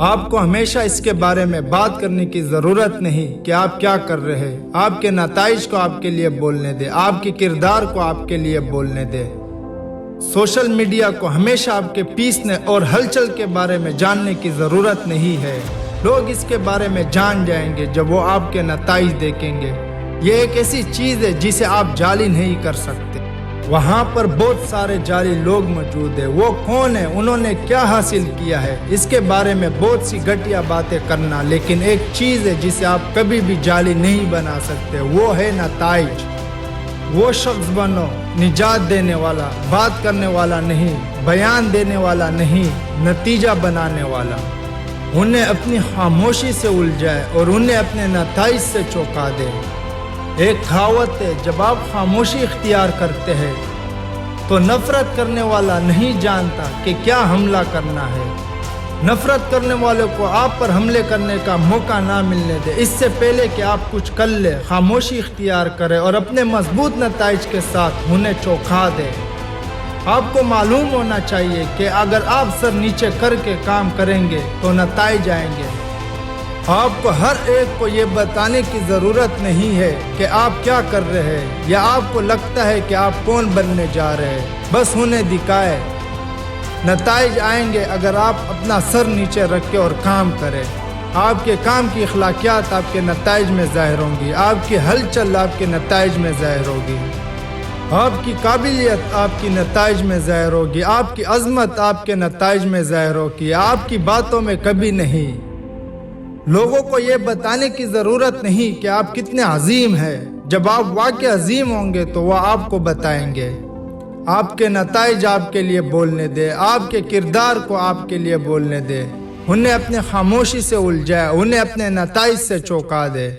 آپ کو ہمیشہ اس کے بارے میں بات کرنے کی ضرورت نہیں کہ آپ کیا کر رہے ہیں۔ آپ کے نتائج کو آپ کے لیے بولنے دے، آپ کے کردار کو آپ کے لیے بولنے دے۔ سوشل میڈیا کو ہمیشہ آپ کے پیسنے اور ہلچل کے بارے میں جاننے کی ضرورت نہیں ہے۔ لوگ اس کے بارے میں جان جائیں گے جب وہ آپ کے نتائج دیکھیں گے۔ یہ ایک ایسی چیز ہے جسے آپ جعلی نہیں کر سکتے۔ وہاں پر بہت سارے جعلی لوگ موجود ہیں۔ وہ کون ہیں، انہوں نے کیا حاصل کیا ہے، اس کے بارے میں بہت سی گھٹیا باتیں کرنا، لیکن ایک چیز ہے جسے آپ کبھی بھی جعلی نہیں بنا سکتے، وہ ہے نتائج۔ وہ شخص بنو نجات دینے والا، بات کرنے والا نہیں، بیان دینے والا نہیں، نتیجہ بنانے والا۔ انہیں اپنی خاموشی سے الجھائے اور انہیں اپنے نتائج سے چونکا دے۔ ایک کہاوت ہے، جب آپ خاموشی اختیار کرتے ہیں تو نفرت کرنے والا نہیں جانتا کہ کیا حملہ کرنا ہے۔ نفرت کرنے والوں کو آپ پر حملے کرنے کا موقع نہ ملنے دے۔ اس سے پہلے کہ آپ کچھ کر لیں، خاموشی اختیار کریں اور اپنے مضبوط نتائج کے ساتھ انہیں چونکا دیں۔ آپ کو معلوم ہونا چاہیے کہ اگر آپ سر نیچے کر کے کام کریں گے تو نتائج آئیں گے۔ آپ کو ہر ایک کو یہ بتانے کی ضرورت نہیں ہے کہ آپ کیا کر رہے ہیں یا آپ کو لگتا ہے کہ آپ کون بننے جا رہے ہیں، بس انہیں دکھائے۔ نتائج آئیں گے اگر آپ اپنا سر نیچے رکھ کے اور کام کریں۔ آپ کے کام کی اخلاقیات آپ کے نتائج میں ظاہر ہوں گی، آپ کی ہلچل آپ کے نتائج میں ظاہر ہوگی، آپ کی قابلیت آپ کی نتائج میں ظاہر ہوگی، آپ کی عظمت آپ کے نتائج میں ظاہر ہوگی، آپ کی باتوں میں کبھی نہیں۔ لوگوں کو یہ بتانے کی ضرورت نہیں کہ آپ کتنے عظیم ہیں۔ جب آپ واقعی عظیم ہوں گے تو وہ آپ کو بتائیں گے۔ آپ کے نتائج آپ کے لیے بولنے دے، آپ کے کردار کو آپ کے لیے بولنے دے۔ انہیں اپنے خاموشی سے الجھائے، انہیں اپنے نتائج سے چونکا دے۔